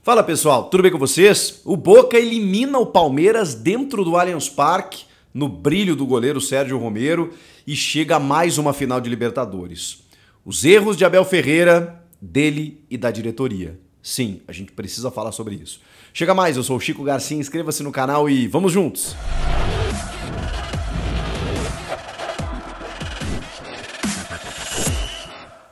Fala pessoal, tudo bem com vocês? O Boca elimina o Palmeiras dentro do Allianz Parque, no brilho do goleiro Sérgio Romero, e chega a mais uma final de Libertadores. Os erros de Abel Ferreira, dele e da diretoria. Sim, a gente precisa falar sobre isso. Chega mais, eu sou o Chico Garcia, inscreva-se no canal e vamos juntos!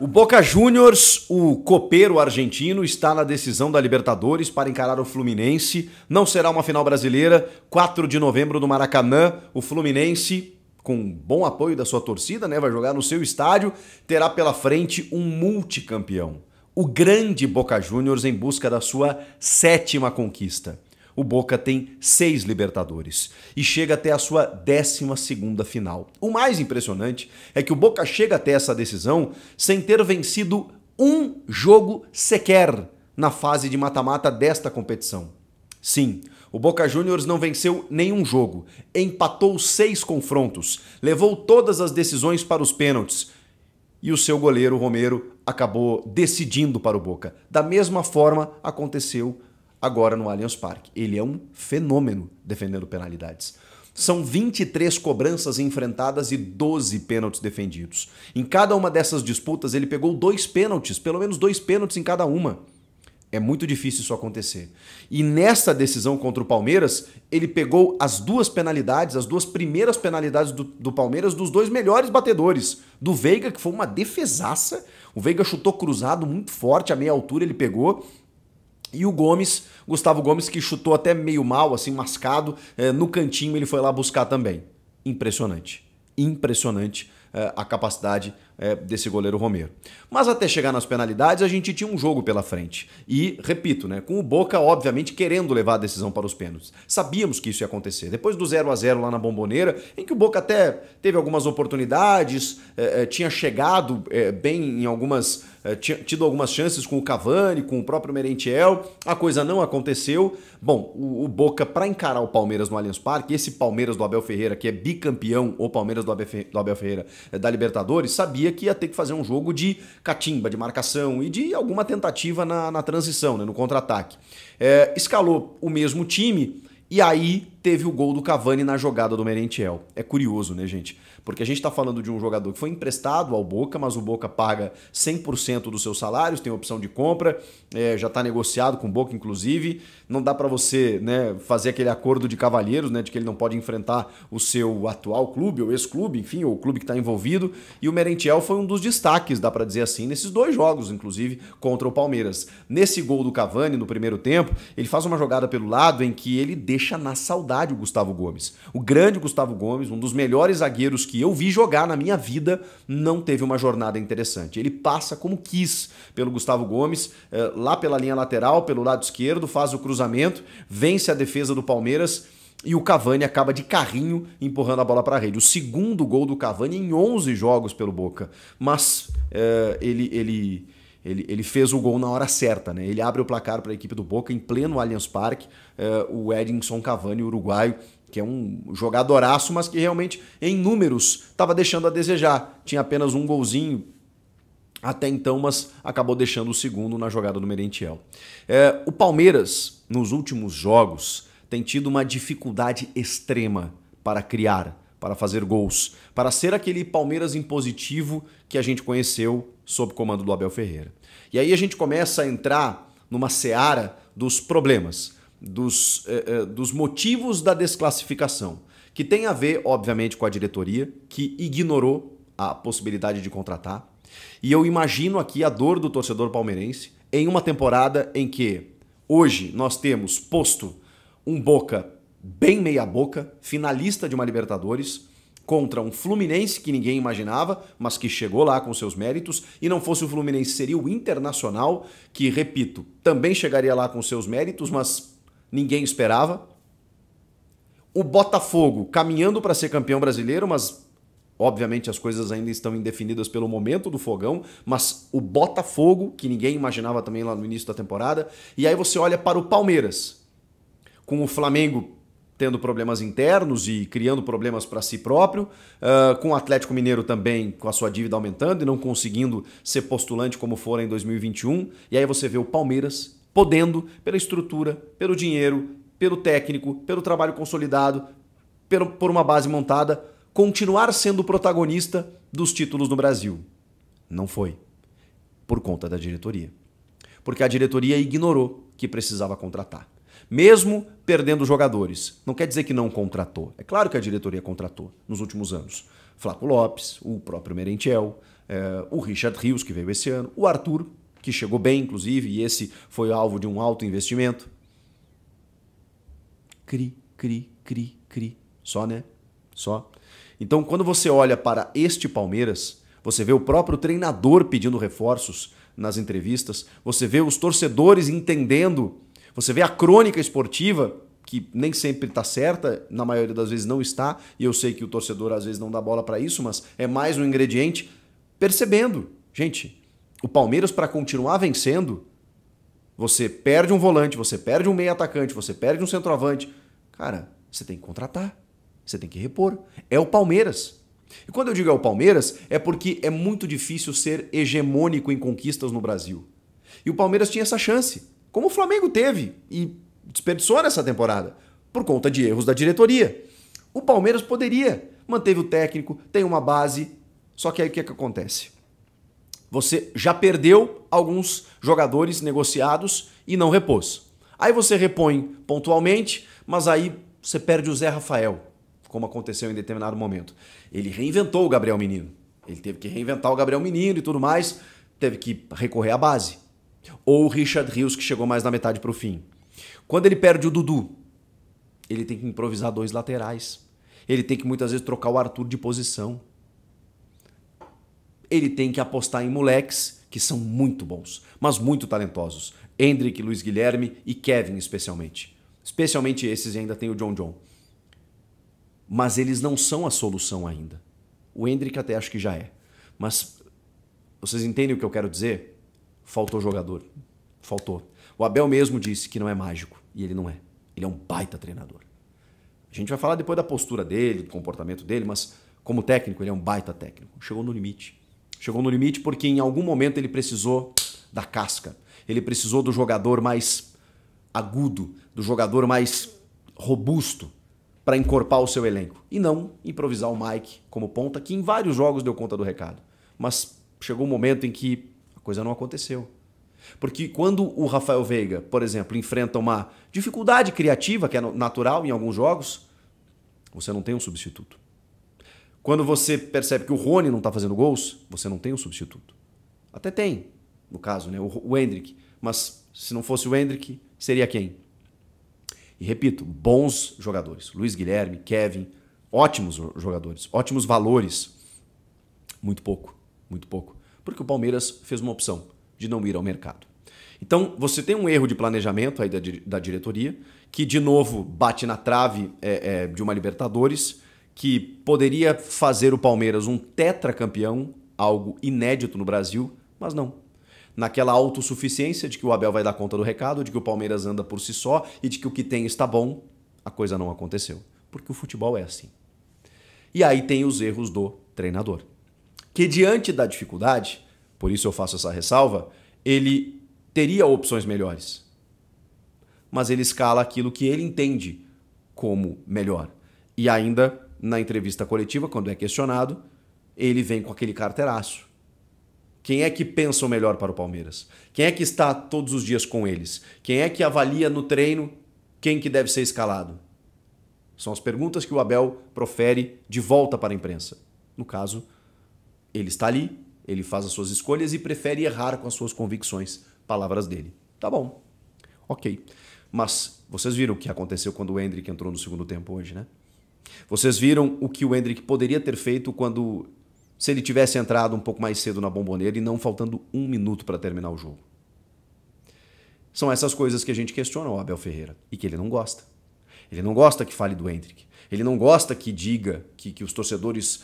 O Boca Juniors, o copeiro argentino, está na decisão da Libertadores para encarar o Fluminense. Não será uma final brasileira, 4 de novembro no Maracanã. O Fluminense, com bom apoio da sua torcida, vai jogar no seu estádio, terá pela frente um multicampeão. O grande Boca Juniors em busca da sua 7ª conquista. O Boca tem 6 Libertadores e chega até a sua 12ª final. O mais impressionante é que o Boca chega até essa decisão sem ter vencido um jogo sequer na fase de mata-mata desta competição. Sim, o Boca Juniors não venceu nenhum jogo, empatou 6 confrontos, levou todas as decisões para os pênaltis e o seu goleiro Romero acabou decidindo para o Boca. Da mesma forma aconteceu agora no Allianz Parque. Ele é um fenômeno defendendo penalidades. São 23 cobranças enfrentadas e 12 pênaltis defendidos. Em cada uma dessas disputas ele pegou 2 pênaltis, pelo menos 2 pênaltis em cada uma. É muito difícil isso acontecer. E nessa decisão contra o Palmeiras, ele pegou as 2 penalidades, as 2 primeiras penalidades do Palmeiras, dos 2 melhores batedores. Do Veiga, que foi uma defesaça. O Veiga chutou cruzado muito forte, a meia altura ele pegou. E o Gomes, Gustavo Gomes, que chutou até meio mal, assim, mascado, no cantinho ele foi lá buscar também. Impressionante. Impressionante a capacidade desse goleiro Romero. Mas até chegar nas penalidades a gente tinha um jogo pela frente. E, repito, com o Boca, obviamente, querendo levar a decisão para os pênaltis. Sabíamos que isso ia acontecer. Depois do 0-0 lá na Bombonera, em que o Boca até teve algumas oportunidades, tinha chegado bem em algumas... tinha tido algumas chances com o Cavani, com o próprio Merentiel, a coisa não aconteceu. Bom, o Boca, para encarar o Palmeiras no Allianz Parque, esse Palmeiras do Abel Ferreira, que é bicampeão, ou Palmeiras do Abel Ferreira da Libertadores, sabia que ia ter que fazer um jogo de catimba, de marcação e de alguma tentativa na transição, no contra-ataque. Escalou o mesmo time e aí teve o gol do Cavani na jogada do Merentiel. É curioso, gente? Porque a gente está falando de um jogador que foi emprestado ao Boca, mas o Boca paga 100% dos seus salários, tem opção de compra, já está negociado com o Boca, inclusive. Não dá para você fazer aquele acordo de cavalheiros, de que ele não pode enfrentar o seu atual clube, ou ex-clube, enfim, ou o clube que está envolvido. E o Merentiel foi um dos destaques, dá para dizer assim, nesses 2 jogos, inclusive, contra o Palmeiras. Nesse gol do Cavani, no primeiro tempo, ele faz uma jogada pelo lado em que ele deixa na saudade o Gustavo Gomes. O grande Gustavo Gomes, um dos melhores zagueiros que eu vi jogar na minha vida, não teve uma jornada interessante. Ele passa como quis pelo Gustavo Gomes, lá pela linha lateral, pelo lado esquerdo, faz o cruzamento, vence a defesa do Palmeiras e o Cavani acaba de carrinho empurrando a bola para a rede. O segundo gol do Cavani em 11 jogos pelo Boca. Mas ele fez o gol na hora certa, Ele abre o placar para a equipe do Boca em pleno Allianz Parque. O Edinson Cavani, uruguaio, que é um jogadoraço, mas que realmente, em números, estava deixando a desejar. Tinha apenas um golzinho até então, mas acabou deixando o segundo na jogada do Merentiel. O Palmeiras, nos últimos jogos, tem tido uma dificuldade extrema para criar, para fazer gols, para ser aquele Palmeiras impositivo que a gente conheceu sob o comando do Abel Ferreira. E aí a gente começa a entrar numa seara dos problemas, dos motivos da desclassificação, que tem a ver, obviamente, com a diretoria, que ignorou a possibilidade de contratar. E eu imagino aqui a dor do torcedor palmeirense em uma temporada em que hoje nós temos posto um Boca bem meia-boca, finalista de uma Libertadores, contra um Fluminense que ninguém imaginava, mas que chegou lá com seus méritos, e não fosse o Fluminense, seria o Internacional, que, repito, também chegaria lá com seus méritos, mas ninguém esperava. O Botafogo caminhando para ser campeão brasileiro, mas obviamente as coisas ainda estão indefinidas pelo momento do fogão, mas o Botafogo, que ninguém imaginava também lá no início da temporada, e aí você olha para o Palmeiras, com o Flamengo tendo problemas internos e criando problemas para si próprio, com o Atlético Mineiro também com a sua dívida aumentando e não conseguindo ser postulante como fora em 2021, e aí você vê o Palmeiras podendo, pela estrutura, pelo dinheiro, pelo técnico, pelo trabalho consolidado, por uma base montada, continuar sendo protagonista dos títulos no Brasil. Não foi. Por conta da diretoria. Porque a diretoria ignorou que precisava contratar. Mesmo perdendo jogadores. Não quer dizer que não contratou. É claro que a diretoria contratou nos últimos anos. Flaco Lopes, o próprio Merentiel, o Richard Rios, que veio esse ano, o Arthur, que chegou bem, inclusive, e esse foi alvo de um alto investimento. Cri. Só, né? Só. Então, quando você olha para este Palmeiras, você vê o próprio treinador pedindo reforços nas entrevistas, você vê os torcedores entendendo, você vê a crônica esportiva, que nem sempre está certa, na maioria das vezes não está, e eu sei que o torcedor às vezes não dá bola para isso, mas é mais um ingrediente, percebendo. Gente, o Palmeiras, para continuar vencendo, você perde um volante, você perde um meio atacante, você perde um centroavante. Cara, você tem que contratar, você tem que repor. É o Palmeiras. E quando eu digo é o Palmeiras, é porque é muito difícil ser hegemônico em conquistas no Brasil. E o Palmeiras tinha essa chance, como o Flamengo teve e desperdiçou nessa temporada, por conta de erros da diretoria. O Palmeiras poderia, manteve o técnico, tem uma base, só que aí o que acontece? Você já perdeu alguns jogadores negociados e não repôs. Aí você repõe pontualmente, mas aí você perde o Zé Rafael, como aconteceu em determinado momento. Ele reinventou o Gabriel Menino. Ele teve que reinventar o Gabriel Menino e tudo mais, teve que recorrer à base. Ou o Richard Rios, que chegou mais na metade para o fim. Quando ele perde o Dudu, ele tem que improvisar dois laterais. Ele tem que muitas vezes trocar o Arthur de posição. Ele tem que apostar em moleques que são muito bons, mas muito talentosos. Endrick, Luiz Guilherme e Kevin especialmente. Especialmente esses, e ainda tem o John. Mas eles não são a solução ainda. O Endrick até acho que já é. Mas vocês entendem o que eu quero dizer? Faltou jogador. Faltou. O Abel mesmo disse que não é mágico. E ele não é. Ele é um baita treinador. A gente vai falar depois da postura dele, do comportamento dele, mas como técnico ele é um baita técnico. Chegou no limite. Chegou no limite porque em algum momento ele precisou da casca. Ele precisou do jogador mais agudo, do jogador mais robusto para encorpar o seu elenco. E não improvisar o Mike como ponta, que em vários jogos deu conta do recado. Mas chegou um momento em que a coisa não aconteceu. Porque quando o Rafael Veiga, por exemplo, enfrenta uma dificuldade criativa, que é natural em alguns jogos, você não tem um substituto. Quando você percebe que o Rony não está fazendo gols, você não tem um substituto. Até tem, no caso, né? O Endrick. Mas se não fosse o Endrick, seria quem? E repito, bons jogadores. Luiz Guilherme, Kevin, ótimos jogadores, ótimos valores. Muito pouco, muito pouco. Porque o Palmeiras fez uma opção de não ir ao mercado. Então, você tem um erro de planejamento aí da diretoria, que de novo bate na trave de uma Libertadores, que poderia fazer o Palmeiras um tetracampeão, algo inédito no Brasil, mas não. Naquela autossuficiência de que o Abel vai dar conta do recado, de que o Palmeiras anda por si só e de que o que tem está bom, a coisa não aconteceu. Porque o futebol é assim. E aí tem os erros do treinador. Que diante da dificuldade, por isso eu faço essa ressalva, ele teria opções melhores. Mas ele escala aquilo que ele entende como melhor. E ainda, na entrevista coletiva, quando é questionado, ele vem com aquele carteiraço. Quem é que pensa o melhor para o Palmeiras? Quem é que está todos os dias com eles? Quem é que avalia no treino quem que deve ser escalado? São as perguntas que o Abel profere de volta para a imprensa. No caso, ele está ali, ele faz as suas escolhas e prefere errar com as suas convicções. Palavras dele. Tá bom. Ok. Mas vocês viram o que aconteceu quando o Endrick entrou no segundo tempo hoje, né? Vocês viram o que o Endrick poderia ter feito se ele tivesse entrado um pouco mais cedo na Bombonera e não faltando 1 minuto para terminar o jogo. São essas coisas que a gente questiona o Abel Ferreira e que ele não gosta. Ele não gosta que fale do Endrick. Ele não gosta que diga que os torcedores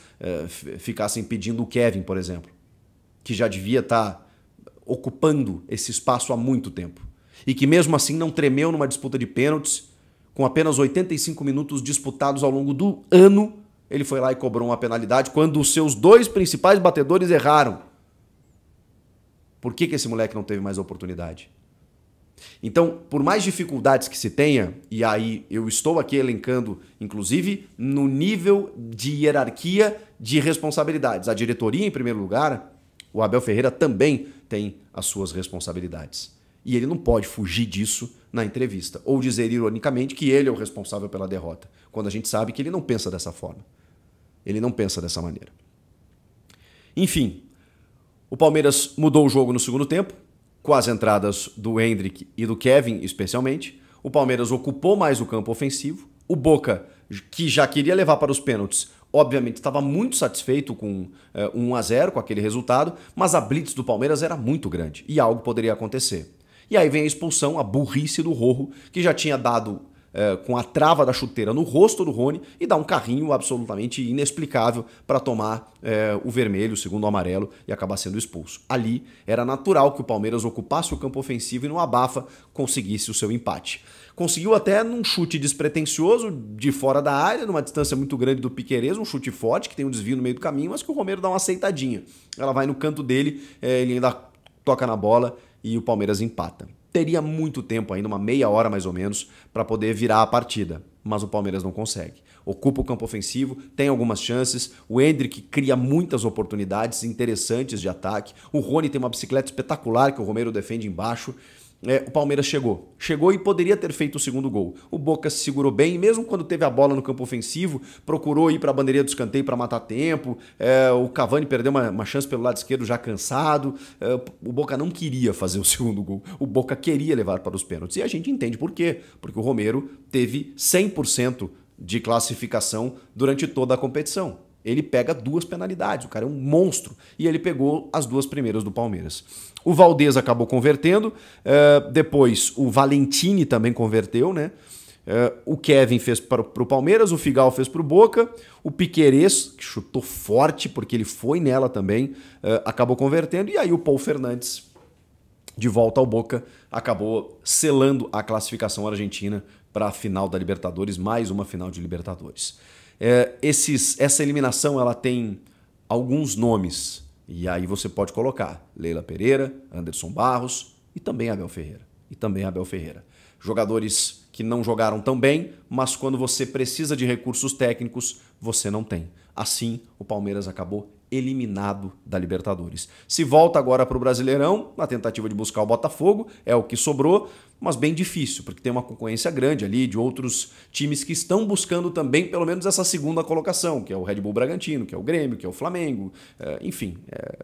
ficassem pedindo o Kevin, por exemplo, que já devia estar ocupando esse espaço há muito tempo. E que mesmo assim não tremeu numa disputa de pênaltis, com apenas 85 minutos disputados ao longo do ano, ele foi lá e cobrou uma penalidade quando os seus 2 principais batedores erraram. Por que esse moleque não teve mais oportunidade? Então, por mais dificuldades que se tenha, e aí eu estou aqui elencando, inclusive, no nível de hierarquia de responsabilidades. A diretoria, em primeiro lugar, o Abel Ferreira também tem as suas responsabilidades. E ele não pode fugir disso na entrevista, ou dizer ironicamente que ele é o responsável pela derrota, quando a gente sabe que ele não pensa dessa forma. Ele não pensa dessa maneira. Enfim, o Palmeiras mudou o jogo no segundo tempo, com as entradas do Endrick e do Kevin, especialmente. O Palmeiras ocupou mais o campo ofensivo. O Boca, que já queria levar para os pênaltis, obviamente estava muito satisfeito com 1-0, com aquele resultado, mas a blitz do Palmeiras era muito grande e algo poderia acontecer. E aí vem a expulsão, a burrice do Rojo, que já tinha dado com a trava da chuteira no rosto do Rony e dá um carrinho absolutamente inexplicável para tomar o vermelho, o segundo o amarelo, e acabar sendo expulso. Ali era natural que o Palmeiras ocupasse o campo ofensivo e no abafa conseguisse o seu empate. Conseguiu até num chute despretensioso de fora da área, numa distância muito grande do Piquerez, um chute forte que tem um desvio no meio do caminho, mas que o Romero dá uma aceitadinha. Ela vai no canto dele, ele ainda toca na bola e o Palmeiras empata. Teria muito tempo ainda, uma meia hora mais ou menos, para poder virar a partida. Mas o Palmeiras não consegue. Ocupa o campo ofensivo, tem algumas chances. O Endrick cria muitas oportunidades interessantes de ataque. O Rony tem uma bicicleta espetacular que o Romero defende embaixo. O Palmeiras chegou. Chegou e poderia ter feito o segundo gol. O Boca se segurou bem, e mesmo quando teve a bola no campo ofensivo, procurou ir para a bandeirinha do escanteio para matar tempo. O Cavani perdeu uma chance pelo lado esquerdo já cansado. O Boca não queria fazer o segundo gol. O Boca queria levar para os pênaltis. E a gente entende por quê. Porque o Romero teve 100% de classificação durante toda a competição. Ele pega 2 penalidades, o cara é um monstro. E ele pegou as 2 primeiras do Palmeiras. O Valdez acabou convertendo, depois o Valentini também converteu, né? O Kevin fez para o Palmeiras, o Figal fez para o Boca, o Piquerez, que chutou forte, porque ele foi nela também, acabou convertendo, e aí o Paul Fernandes, de volta ao Boca, acabou selando a classificação argentina para a final da Libertadores, mais uma final de Libertadores. Essa eliminação ela tem alguns nomes, e aí você pode colocar Leila Pereira, Anderson Barros e também Abel Ferreira. Jogadores que não jogaram tão bem, mas quando você precisa de recursos técnicos, você não tem. Assim, o Palmeiras acabou eliminado da Libertadores. Se volta agora para o Brasileirão, na tentativa de buscar o Botafogo, é o que sobrou, mas bem difícil, porque tem uma concorrência grande ali de outros times que estão buscando também pelo menos essa segunda colocação, que é o Red Bull Bragantino, que é o Grêmio, que é o Flamengo, enfim,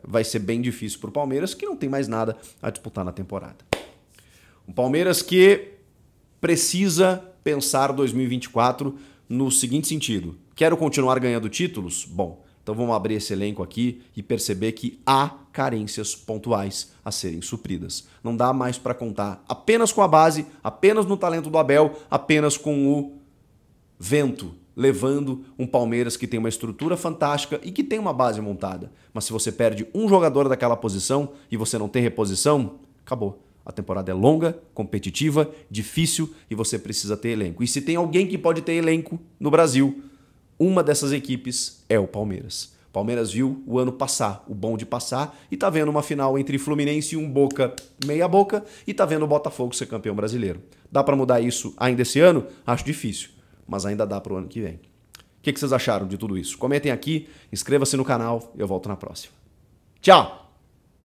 vai ser bem difícil para o Palmeiras, que não tem mais nada a disputar na temporada. Um Palmeiras que precisa pensar 2024 no seguinte sentido: quero continuar ganhando títulos? Bom, então vamos abrir esse elenco aqui e perceber que há carências pontuais a serem supridas. Não dá mais para contar apenas com a base, apenas no talento do Abel, apenas com o vento levando um Palmeiras que tem uma estrutura fantástica e que tem uma base montada. Mas se você perde um jogador daquela posição e você não tem reposição, acabou. A temporada é longa, competitiva, difícil e você precisa ter elenco. E se tem alguém que pode ter elenco no Brasil, uma dessas equipes é o Palmeiras. O Palmeiras viu o ano passar, o bonde passar, e tá vendo uma final entre Fluminense e um Boca meia boca, e tá vendo o Botafogo ser campeão brasileiro. Dá para mudar isso ainda esse ano? Acho difícil, mas ainda dá pro ano que vem. O que vocês acharam de tudo isso? Comentem aqui, inscreva-se no canal e eu volto na próxima. Tchau!